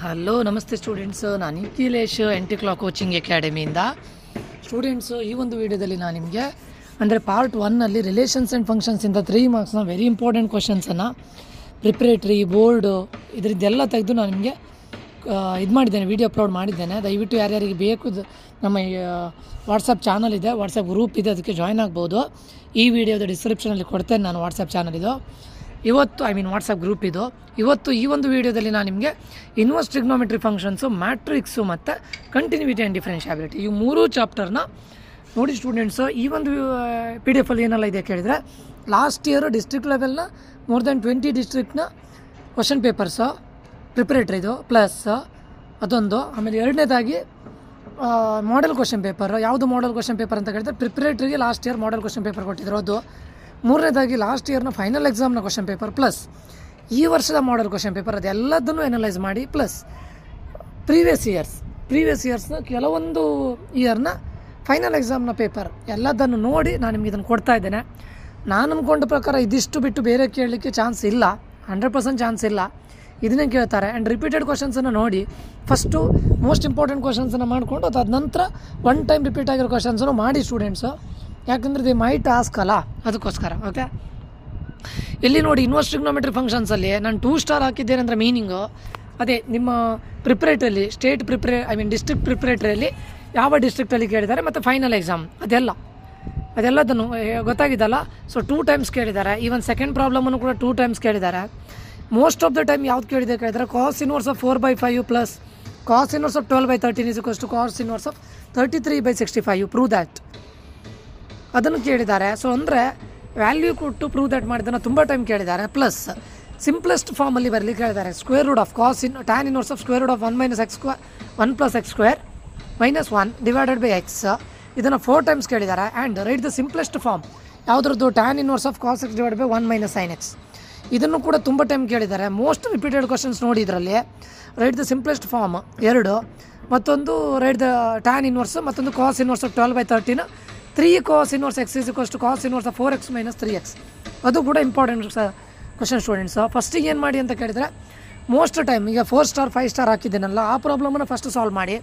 Hello ನಮಸ್ತೆ students, ನಾನು Nikhilesh NT clock coaching ಅಕಾಡೆಮಿಯಿಂದ. ಸ್ಟೂಡೆಂಟ್ಸು, ಈ ಒಂದು ವಿಡಿಯೋದಲ್ಲಿ ನಾನು ನಿಮಗೆ ಅಂದರೆ ಪಾರ್ಟ್ 1ನಲ್ಲಿ ರಿಲೇಷನ್ಸ್ ಆ್ಯಂಡ್ ಫಂಕ್ಷನ್ಸಿಂದ 3 ಮಾರ್ಕ್ಸ್ನ ವೆರಿ ಇಂಪಾರ್ಟೆಂಟ್ ಕ್ವಶನ್ಸನ್ನು ಪ್ರಿಪ್ರೇಟ್ರಿ ಬೋರ್ಡು ಇದರದ್ದೆಲ್ಲ ತೆಗೆದು ನಾನು ನಿಮಗೆ ಇದು ಮಾಡಿದ್ದೇನೆ, ವಿಡಿಯೋ ಅಪ್ಲೋಡ್ ಮಾಡಿದ್ದೇನೆ. ದಯವಿಟ್ಟು ಯಾರ್ಯಾರಿಗೆ ಬೇಕು ನಮ್ಮ ವಾಟ್ಸಪ್ ಚಾನಲ್ ಇದೆ, ವಾಟ್ಸಪ್ ಗ್ರೂಪ್ ಇದೆ, ಅದಕ್ಕೆ ಜಾಯ್ನ್ ಆಗ್ಬೋದು. ಈ ವಿಡಿಯೋದ ಡಿಸ್ಕ್ರಿಪ್ಷನಲ್ಲಿ ಕೊಡ್ತೇನೆ ನಾನು ವಾಟ್ಸಪ್ ಚಾನಲ್ ಇದು. ಇವತ್ತು ವಾಟ್ಸಪ್ ಗ್ರೂಪ್ ಇದು. ಇವತ್ತು ಈ ಒಂದು ವಿಡಿಯೋದಲ್ಲಿ ನಾನು ನಿಮಗೆ ಇನ್ವರ್ಸ್ ಟ್ರಿಗ್ನೋಮೆಟ್ರಿ ಫಂಕ್ಷನ್ಸು, ಮ್ಯಾಟ್ರಿಕ್ಸು ಮತ್ತು ಕಂಟಿನ್ಯೂಟಿ ಆ್ಯಂಡ್ ಡಿಫರೆನ್ಷಿಯಾಬಿಲಿಟಿ ಈ 3 ಚಾಪ್ಟರ್ನ ನೋಡಿ ಸ್ಟೂಡೆಂಟ್ಸು. ಈ ಒಂದು PDF ಅಲ್ಲಿ ಏನೆಲ್ಲ ಇದೆ ಕೇಳಿದರೆ, ಲಾಸ್ಟ್ ಇಯರು ಡಿಸ್ಟ್ರಿಕ್ಟ್ ಲೆವೆಲ್ನ ಮೋರ್ ದೆನ್ 20 ಡಿಸ್ಟ್ರಿಕ್ಟ್ನ ಕ್ವಶನ್ ಪೇಪರ್ಸು ಪ್ರಿಪ್ರೇಟ್ರಿದು ಪ್ಲಸ್ ಅದೊಂದು. ಆಮೇಲೆ ಎರಡನೇದಾಗಿ ಮಾಡೆಲ್ ಕ್ವಶನ್ ಪೇಪರ್. ಯಾವುದು ಮಾಡೆಲ್ ಕ್ವಶನ್ ಪೇಪರ್ ಅಂತ ಕೇಳಿದ್ರೆ ಪ್ರಿಪ್ರೇಟ್ರಿಗೆ last year model question paper ಕೊಟ್ಟಿದ್ರು ಅದು. ಮೂರನೇದಾಗಿ ಲಾಸ್ಟ್ ಇಯರ್ನ ಫೈನಲ್ ಎಕ್ಸಾಮ್ನ ಕ್ವಶನ್ ಪೇಪರ್ ಪ್ಲಸ್ ಈ ವರ್ಷದ ಮಾಡೆಲ್ ಕ್ವಶನ್ ಪೇಪರ್, ಅದೆಲ್ಲದನ್ನು ಎನಲೈಸ್ ಮಾಡಿ ಪ್ಲಸ್ ಪ್ರೀವಿಯಸ್ ಇಯರ್ಸ್ನ ಕೆಲವೊಂದು ಇಯರ್ನ ಫೈನಲ್ ಎಕ್ಸಾಮ್ನ ಪೇಪರ್ ಎಲ್ಲದನ್ನು ನೋಡಿ ನಾನು ನಿಮ್ಗೆ ಇದನ್ನು ಕೊಡ್ತಾ ಇದ್ದೇನೆ. ನಾನು ಅಂದ್ಕೊಂಡ ಪ್ರಕಾರ ಇದಿಷ್ಟು ಬಿಟ್ಟು ಬೇರೆ ಕೇಳಲಿಕ್ಕೆ ಚಾನ್ಸ್ ಇಲ್ಲ, 100% ಚಾನ್ಸ್ ಇಲ್ಲ. ಇದನ್ನೇ ಕೇಳ್ತಾರೆ. ಆ್ಯಂಡ್ ರಿಪೀಟೆಡ್ ಕ್ವಶನ್ಸನ್ನು ನೋಡಿ ಫಸ್ಟು ಮೋಸ್ಟ್ ಇಂಪಾರ್ಟೆಂಟ್ ಕ್ವಶನ್ಸನ್ನು ಮಾಡಿಕೊಂಡು ಅದಾದ ನಂತರ ಒನ್ ಟೈಮ್ ರಿಪೀಟ್ ಆಗಿರೋ ಕ್ವಶನ್ಸನ್ನು ಮಾಡಿ ಸ್ಟೂಡೆಂಟ್ಸು. ಯಾಕಂದರೆ ದಿ ಮೈಟ್ ಟಾಸ್ಕ್ ಅಲ್ಲ, ಅದಕ್ಕೋಸ್ಕರ. ಓಕೆ, ಇಲ್ಲಿ ನೋಡಿ ಇನ್ವರ್ಸ್ ಟ್ರಿಗ್ನೋಮೆಟ್ರಿ ಫಂಕ್ಷನ್ಸಲ್ಲಿ ನಾನು 2 ಸ್ಟಾರ್ ಹಾಕಿದ್ದೇನೆ ಅಂದರೆ ಮೀನಿಂಗು ಅದೇ ನಿಮ್ಮ ಪ್ರಿಪ್ರೇಟ್ರಲ್ಲಿ ಡಿಸ್ಟ್ರಿಕ್ಟ್ ಪ್ರಿಪ್ರೇಟ್ರಿಯಲ್ಲಿ ಯಾವ ಡಿಸ್ಟ್ರಿಕ್ಟಲ್ಲಿ ಕೇಳಿದ್ದಾರೆ ಮತ್ತು ಫೈನಲ್ ಎಕ್ಸಾಮ್ ಅದೆಲ್ಲದನ್ನು ಗೊತ್ತಾಗಿದ್ದಲ್ಲ. ಸೊ 2 ಟೈಮ್ಸ್ ಕೇಳಿದ್ದಾರೆ. ಈವನ್ ಸೆಕೆಂಡ್ ಪ್ರಾಬ್ಲಮನ್ನು ಕೂಡ 2 ಟೈಮ್ಸ್ ಕೇಳಿದ್ದಾರೆ. ಮೋಸ್ಟ್ ಆಫ್ ದ ಟೈಮ್ ಯಾವ್ದು ಕೇಳಿದರೆ cos inverse of 4/5 plus cos inverse of 12/13 is equals to cos inverse of 33/65 prove that ಅದನ್ನು ಕೇಳಿದ್ದಾರೆ. ಸೊ ಅಂದರೆ ವ್ಯಾಲ್ಯೂ ಕೊಟ್ಟು ಪ್ರೂವ್ ದ್ಯಾಟ್ ಮಾಡಿದ್ದನ್ನು ತುಂಬ ಟೈಮ್ ಕೇಳಿದ್ದಾರೆ. ಪ್ಲಸ್ ಸಿಂಪ್ಲೆಸ್ಟ್ ಫಾರ್ಮಲ್ಲಿ ಬರಲಿಕ್ಕೆ ಕೇಳಿದ್ದಾರೆ. Square root of tan inverse of square root of 1 - x² 1 + x² - 1 divided by x ಇದನ್ನು 4 ಟೈಮ್ಸ್ ಕೇಳಿದ್ದಾರೆ. And write the simplest form ಯಾವುದ್ರದ್ದು tan inverse of cos x divide by 1 - sin x ಇದನ್ನು ಕೂಡ ತುಂಬ time ಕೇಳಿದ್ದಾರೆ. ಮೋಸ್ಟ್ ರಿಪೀಟೆಡ್ ಕ್ವಶನ್ಸ್ ನೋಡಿ ಇದರಲ್ಲಿ. Right the simplest form 2, ಮತ್ತೊಂದು ರೈಟ್ ದ ಟ್ಯಾನ್ ಇನ್ವರ್ಸ್, ಮತ್ತೊಂದು cos inverse of 12/13 3 cos inverse x is equals to cos inverse of 4x - 3x ಅದು ಕೂಡ ಇಂಪಾರ್ಟೆಂಟ್ ಕ್ವಶನ್ ಸ್ಟೂಡೆಂಟ್ಸ್. ಫಸ್ಟಿಗೆ ಏನು ಮಾಡಿ ಅಂತ ಕೇಳಿದರೆ ಮೋಸ್ಟ್ ಟೈಮ್ ಈಗ 4 ಸ್ಟಾರ್ 5 ಸ್ಟಾರ್ ಹಾಕಿದ್ದೇನಲ್ಲ ಆ ಪ್ರಾಬ್ಲಮನ್ನು ಫಸ್ಟ್ ಸಾಲ್ವ್ ಮಾಡಿ,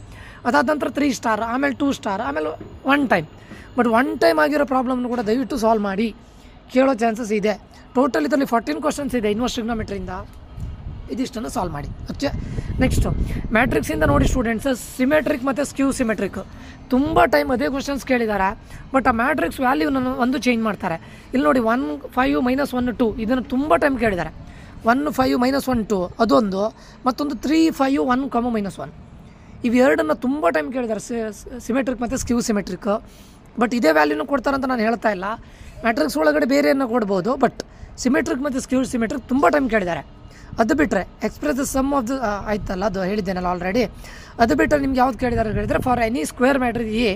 ಅದಾದ ನಂತರ 3 ಸ್ಟಾರ್, ಆಮೇಲೆ 2 ಸ್ಟಾರ್, ಆಮೇಲೆ 1 ಟೈಮ್. ಬಟ್ 1 ಟೈಮ್ ಆಗಿರೋ ಪ್ರಾಬ್ಲಮ್ನು ಕೂಡ ದಯವಿಟ್ಟು ಸಾಲ್ವ್ ಮಾಡಿ, ಕೇಳೋ ಚಾನ್ಸಸ್ ಇದೆ. ಟೋಟಲ್ ಇದರಲ್ಲಿ 14 ಕ್ವಶನ್ಸ್ ಇದೆ ಇನ್ವರ್ಸ್ ಟ್ರಿಗ್ನೋಮೆಟ್ರಿಯಿಂದ. ಇದಿಷ್ಟನ್ನು ಸಾಲ್ವ್ ಮಾಡಿ. ಓಕೆ, ನೆಕ್ಸ್ಟು ಮ್ಯಾಟ್ರಿಕ್ಸಿಂದ ನೋಡಿ ಸ್ಟೂಡೆಂಟ್ಸ್, ಸಿಮೆಟ್ರಿಕ್ ಮತ್ತು ಸ್ಕ್ಯೂ ಸಿಮೆಟ್ರಿಕ್ ತುಂಬ ಟೈಮ್ ಅದೇ ಕ್ವಶನ್ಸ್ ಕೇಳಿದ್ದಾರೆ. ಬಟ್ ಆ ಮ್ಯಾಟ್ರಿಕ್ಸ್ ವ್ಯಾಲ್ಯೂನ ಒಂದು ಚೇಂಜ್ ಮಾಡ್ತಾರೆ. ಇಲ್ಲಿ ನೋಡಿ 1 5 - 1 2 ಇದನ್ನು ತುಂಬ ಟೈಮ್ ಕೇಳಿದ್ದಾರೆ. 1 5 - 1 2 ಅದೊಂದು, ಮತ್ತೊಂದು 3 5 1, -1 ಇವೆರಡನ್ನು ತುಂಬ ಟೈಮ್ ಕೇಳಿದ್ದಾರೆ ಸಿಮೆಟ್ರಿಕ್ ಮತ್ತು ಸ್ಕ್ಯೂ ಸಿಮೆಟ್ರಿಕ್. ಬಟ್ ಇದೇ ವ್ಯಾಲ್ಯೂನ ಕೊಡ್ತಾರಂತ ನಾನು ಹೇಳ್ತಾ ಇಲ್ಲ. ಮ್ಯಾಟ್ರಿಕ್ಸ್ ಒಳಗಡೆ ಬೇರೆಯನ್ನು ಕೊಡ್ಬೋದು, ಬಟ್ ಸಿಮೆಟ್ರಿಕ್ ಮತ್ತು ಸ್ಕ್ಯೂ ಸಿಮೆಟ್ರಿಕ್ ತುಂಬ ಟೈಮ್ ಕೇಳಿದ್ದಾರೆ. ಅದು ಬಿಟ್ಟರೆ express the sum of the ಆಯ್ತಲ್ಲ, ಅದು ಹೇಳಿದ್ದೇನಲ್ಲ ಆಲ್ರೆಡಿ. ಅದು ಬಿಟ್ಟರೆ ನಿಮ್ಗೆ ಯಾವ್ದು ಕೇಳಿದ್ದಾರೆ ಹೇಳಿದರೆ, for any square matrix A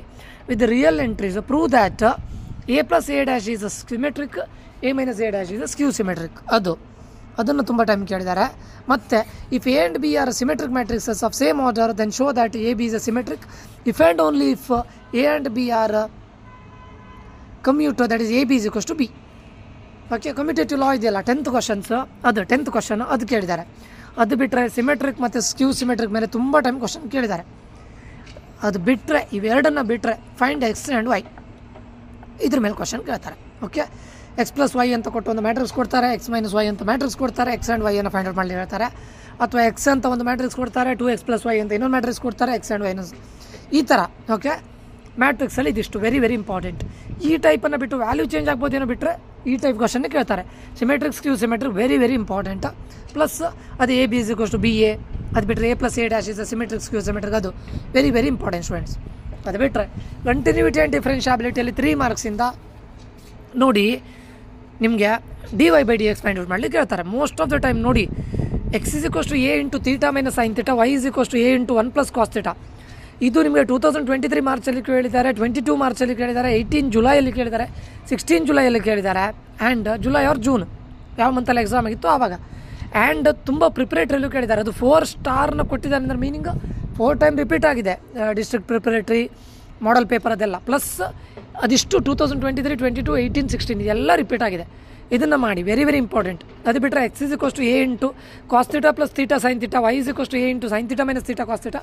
with real entries prove that a + a' is a symmetric, a - a' is a skew symmetric ಅದನ್ನು ತುಂಬ ಟೈಮ್ ಕೇಳಿದ್ದಾರೆ. ಮತ್ತು if A and B are symmetric matrices of same order then show that AB is a symmetric if and only if A and B are commuter that is AB is equals to B. Okay, commutative law ಇದೆಯಲ್ಲ 10th questions, ಅದು 10th question ಅದು ಕೇಳಿದ್ದಾರೆ. ಅದು ಬಿಟ್ಟರೆ symmetric ಮತ್ತು ಸ್ಕ್ಯೂ symmetric ಮೇಲೆ ತುಂಬ time question ಕೇಳಿದ್ದಾರೆ. ಅದು ಬಿಟ್ಟರೆ ಇವೆರಡನ್ನು ಬಿಟ್ಟರೆ ಫೈಂಡ್ x ಆ್ಯಂಡ್ y ಇದ್ರ ಮೇಲೆ ಕ್ವಶನ್ ಕೇಳ್ತಾರೆ. ಓಕೆ, x + y ಅಂತ ಕೊಟ್ಟು ಒಂದು ಮ್ಯಾಟ್ರಿಕ್ಸ್ ಕೊಡ್ತಾರೆ, x - y ಅಂತ ಮ್ಯಾಟ್ರಿಕ್ಸ್ ಕೊಡ್ತಾರೆ, x ಆ್ಯಂಡ್ y ಅನ್ನು ಫೈಂಡ್ ಔಟ್ ಮಾಡಲಿ ಹೇಳ್ತಾರೆ. ಅಥವಾ x ಅಂತ ಒಂದು ಮ್ಯಾಟ್ರಿಕ್ಸ್ ಕೊಡ್ತಾರೆ, 2x + y ಅಂತ ಇನ್ನೊಂದು ಮ್ಯಾಟ್ರಿಕ್ಸ್ ಕೊಡ್ತಾರೆ, x ಆ್ಯಂಡ್ y ಈ ಥರ. ಓಕೆ, ಮ್ಯಾಟ್ರಿಕ್ಸಲ್ಲಿ ಇದಿಷ್ಟು ವೆರಿ ವೆರಿ ಇಂಪಾರ್ಟೆಂಟ್. ಈ ಟೈಪನ್ನು ಬಿಟ್ಟು ವ್ಯಾಲ್ಯೂ ಚೇಂಜ್ ಆಗ್ಬೋದೇನೋ ಬಿಟ್ಟರೆ ಈ ಟೈಪ್ ಕ್ವಶನ್ನೇ ಕೇಳ್ತಾರೆ. Symmetric skew symmetric very very important. Plus ಅದು AB is equals to BA, ಅದು ಬಿಟ್ಟರೆ A + a' is symmetric skew symmetric ಅದು ವೆರಿ ವೆರಿ ಇಂಪಾರ್ಟೆಂಟ್ ಸ್ಟೂಡೆಂಟ್ಸ್. ಅದು ಬಿಟ್ಟರೆ ಕಂಟಿನ್ಯೂಟಿ ಆ್ಯಂಡ್ ಡಿಫರೆನ್ಷಿಯಾಬಿಲಿಟಿಯಲ್ಲಿ 3 ಮಾರ್ಕ್ಸಿಂದ ನೋಡಿ ನಿಮಗೆ dy/dx ಫೈಂಡ್ ಔಟ್ ಮಾಡಲಿಕ್ಕೆ ಹೇಳ್ತಾರೆ. ಮೋಸ್ಟ್ ಆಫ್ ದ ಟೈಮ್ ನೋಡಿ x is equals to a × θ - sin θ, y is equals to a × 1 + cos θ ಇದು ನಿಮಗೆ 2023 ಮಾರ್ಚಲ್ಲಿ ಕೇಳಿದ್ದಾರೆ, 22 ಮಾರ್ಚಲ್ಲಿ ಕೇಳಿದ್ದಾರೆ, 18 ಜುಲೈಯಲ್ಲಿ ಕೇಳಿದ್ದಾರೆ, 16 ಜುಲೈಯಲ್ಲಿ ಕೇಳಿದ್ದಾರೆ, ಆ್ಯಂಡ್ ಜುಲೈ ಆರ್ ಜೂನ್ ಯಾವ ಮಂತಲ್ಲಿ ಎಕ್ಸಾಮ್ ಆಗಿತ್ತು ಆವಾಗ. ಆ್ಯಂಡ್ ತುಂಬ ಪ್ರಿಪ್ರೇಟ್ರಿಯಲ್ಲೂ ಕೇಳಿದ್ದಾರೆ. ಅದು 4 ಸ್ಟಾರ್ನ ಕೊಟ್ಟಿದ್ದಾರೆ ಅಂದರೆ ಮೀನಿಂಗ್ 4 ಟೈಮ್ ರಿಪೀಟ್ ಆಗಿದೆ. ಡಿಸ್ಟ್ರಿಕ್ಟ್ ಪ್ರಿಪ್ರೇಟ್ರಿ ಮಾಡೆಲ್ ಪೇಪರ್ ಅದೆಲ್ಲ ಪ್ಲಸ್ ಅದಿಷ್ಟು 2023, 22, 18, 16 ಇದೆಲ್ಲ ರಿಪೀಟ್ ಆಗಿದೆ. ಇದನ್ನು ಮಾಡಿ, ವೆರಿ ವೆರಿ ಇಂಪಾರ್ಟೆಂಟ್. ಅದು ಬಿಟ್ಟರೆ x = a into cos theta plus theta sine theta, y = a into sine theta minus theta cos theta,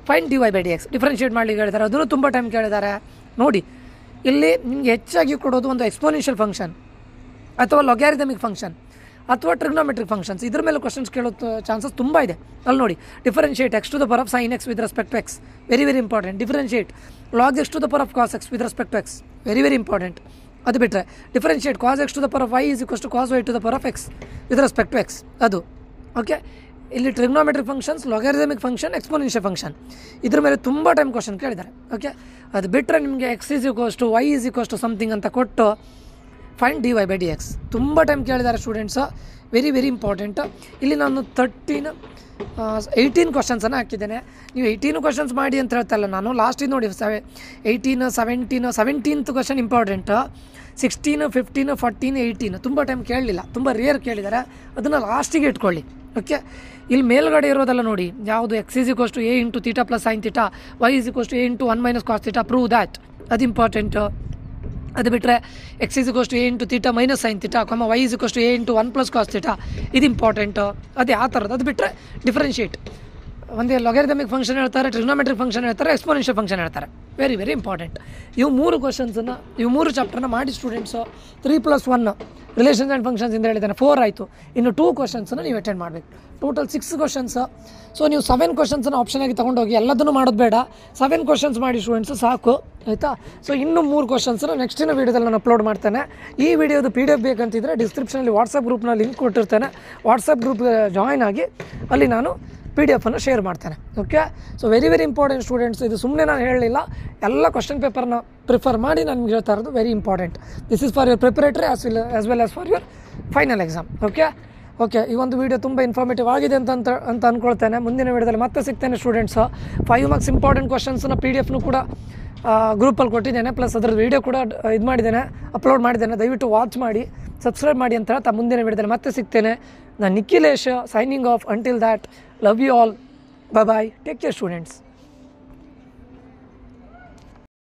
find dy/dx differentiate ಮಾಡಲಿಕ್ಕೆ ಹೇಳಿದ್ದಾರೆ. ಅದನ್ನು ತುಂಬ ಟೈಮ್ ಕೇಳಿದ್ದಾರೆ. ನೋಡಿ, ಇಲ್ಲಿ ನಿಮಗೆ ಹೆಚ್ಚಾಗಿ ಕೊಡೋದು ಒಂದು ಎಕ್ಸ್ಪೋನೆನ್ಷಿಯಲ್ ಫಂಕ್ಷನ್ ಅಥವಾ ಲೊಗ್ಯಾರಿಥಮಿಕ್ ಫಂಕ್ಷನ್ ಅಥವಾ ಟ್ರಿಗ್ನೋಮೆಟ್ರಿಕ್ ಫಂಕ್ಷನ್ಸ್. ಇದ್ರ ಮೇಲೆ ಕ್ವಶನ್ಸ್ ಕೇಳೋ ಚಾನ್ಸಸ್ ತುಂಬ ಇದೆ. ಅಲ್ಲಿ ನೋಡಿ, differentiate x to the power of sin x with respect to x, very very important. Differentiate log x to the power of cos x with respect to x, very very important. ಅದು ಬಿಟ್ಟರೆ differentiate cos x to the power of y = cos y to the power of x with respect to x, ಅದು okay. ಇಲ್ಲಿ trigonometric functions, logarithmic function, exponential function, ಇದ್ರ ಮೇಲೆ ತುಂಬ time question ಕೇಳಿದ್ದಾರೆ. Okay, ಅದು ಬಿಟ್ಟರೆ ನಿಮಗೆ x = y = ಸಮಥಿಂಗ್ ಅಂತ ಕೊಟ್ಟು ಫೈನ್ dy/dx ತುಂಬ ಟೈಮ್ ಕೇಳಿದ್ದಾರೆ ಸ್ಟೂಡೆಂಟ್ಸು, ವೆರಿ ವೆರಿ ಇಂಪಾರ್ಟೆಂಟ್. ಇಲ್ಲಿ ನಾನು 18 ಕ್ವಶನ್ಸನ್ನು ಹಾಕಿದ್ದೇನೆ. ನೀವು 18 ಕ್ವಶನ್ಸ್ ಮಾಡಿ ಅಂತ ಹೇಳ್ತಾಯಿಲ್ಲ ನಾನು. ಲಾಸ್ಟಿಗೆ ನೋಡಿ 18, 17th ಕ್ವಶನ್ ಇಂಪಾರ್ಟೆಂಟು, 16, 15, 14, 18 ತುಂಬ ಟೈಮ್ ಕೇಳಲಿಲ್ಲ, ತುಂಬ ರೇರ್ ಕೇಳಿದ್ದಾರೆ. ಅದನ್ನು ಲಾಸ್ಟಿಗೆ ಇಟ್ಕೊಳ್ಳಿ. ಓಕೆ, ಇಲ್ಲಿ ಮೇಲ್ಗಡೆ ಇರೋದೆಲ್ಲ ನೋಡಿ, ಯಾವುದು x = a into theta plus sine theta, y = a into 1 - cos theta, prove that, ಅದು ಇಂಪಾರ್ಟೆಂಟು. ಅದು ಬಿಟ್ಟರೆ x = a into theta minus sine theta, y = a into 1 + cos theta, ಇದು ಇಂಪಾರ್ಟೆಂಟು. ಅದೇ ಆ ಥರದ್ದು. ಅದು ಬಿಟ್ಟರೆ ಡಿಫ್ರೆನ್ಷಿಯೇಟ್, ಒಂದೇ ಲೊಗ್ಯಾರಿಥಮಿಕ್ ಫಂಕ್ಷನ್ ಹೇಳ್ತಾರೆ, ಟ್ರಿಗ್ನೋಮೆಟ್ರಿಕ್ ಫಂಕ್ಷನ್ ಹೇಳ್ತಾರೆ, ಎಕ್ಸ್ಪೋನೆನ್ಷಿಯಲ್ ಫಂಕ್ಷನ್ ಹೇಳ್ತಾರೆ, ವೆರಿ ವೆರಿ ಇಂಪಾರ್ಟೆಂಟ್. ಇವು 3 ಕ್ವಶನ್ಸನ್ನು, ಇವು 3 ಚಾಪ್ಟರ್ನ ಮಾಡಿ ಸ್ಟೂಡೆಂಟ್ಸು. 3+1 ರಿಲೇಷನ್ಸ್ ಆ್ಯಂಡ್ ಫಂಕ್ಷನ್ಸ್ ಇಂದ ಹೇಳಿದ್ದಾನೆ, 4 ಆಯಿತು. ಇನ್ನು 2 ಕ್ವಶನ್ಸನ್ನು ನೀವು ಅಟೆಂಡ್ ಮಾಡಬೇಕು. Total 6 questions. ಸೊ ನೀವು 7 ಕ್ವಶನ್ಸನ್ನು ಆಪ್ಷನ್ ಆಗಿ ತೊಗೊಂಡೋಗಿ ಎಲ್ಲದನ್ನು ಮಾಡೋದು ಬೇಡ, 7 ಕ್ವಶನ್ಸ್ ಮಾಡಿ ಸ್ಟೂಡೆಂಟ್ಸು ಸಾಕು, ಆಯಿತಾ. ಸೊ ಇನ್ನೂ 3 ಕ್ವಶನ್ಸನ್ನು ನೆಕ್ಸ್ಟಿನ ವೀಡಿಯೋದಲ್ಲಿ ನಾನು ಅಪ್ಲೋಡ್ ಮಾಡ್ತೇನೆ. ಈ ವಿಡಿಯೋದು PDF ಬೇಕಂತಿದ್ರೆ ಡಿಸ್ಕ್ರಿಪ್ಷನಲ್ಲಿ ವಾಟ್ಸಪ್ ಗ್ರೂಪ್ನ ಲಿಂಕ್ ಕೊಟ್ಟಿರ್ತೇನೆ. ವಾಟ್ಸಪ್ ಗ್ರೂಪ್ಗೆ ಜಾಯ್ನ್ ಆಗಿ ಅಲ್ಲಿ ನಾನು PDF ಶೇರ್ ಮಾಡ್ತೇನೆ. Okay, so very very important students. ಇದು ಸುಮ್ಮನೆ ನಾನು ಹೇಳಲಿಲ್ಲ, ಎಲ್ಲ ಕ್ವಶನ್ ಪೇಪರ್ನ ಪ್ರಿಫರ್ ಮಾಡಿ ನಾನು ನಿಮ್ಗೆ ಹೇಳ್ತಾ ಇರೋದು, very important. This is for your preparatory as well as for your final exam. Okay, ಈ ಒಂದು ವಿಡಿಯೋ ತುಂಬ ಇನ್ಫಾರ್ಮೇಟಿವ್ ಆಗಿದೆ ಅಂತ ಅಂದ್ಕೊಳ್ತೇನೆ. ಮುಂದಿನ ವಿಡಿಯೋದಲ್ಲಿ ಮತ್ತೆ ಸಿಗ್ತೇನೆ ಸ್ಟೂಡೆಂಟ್ಸು. 5 ಮಾರ್ಕ್ಸ್ ಇಂಪಾರ್ಟೆಂಟ್ ಕ್ವಶನ್ಸ್ನ PDF ಕೂಡ ಗ್ರೂಪಲ್ಲಿ ಕೊಟ್ಟಿದ್ದೇನೆ, ಪ್ಲಸ್ ಅದರ ವೀಡಿಯೋ ಕೂಡ ಇದು ಮಾಡಿದ್ದೇನೆ, ಅಪ್ಲೋಡ್ ಮಾಡಿದ್ದೇನೆ. ದಯವಿಟ್ಟು ವಾಚ್ ಮಾಡಿ, ಸಬ್ಸ್ಕ್ರೈಬ್ ಮಾಡಿ ಅಂತ ಹೇಳ್ತಾ ಮುಂದಿನ ವಿಡಿಯೋದಲ್ಲಿ ಮತ್ತೆ ಸಿಗ್ತೇನೆ. ನಾನು Nikhilesh, signing off. Until that, love you all, bye bye, take care students.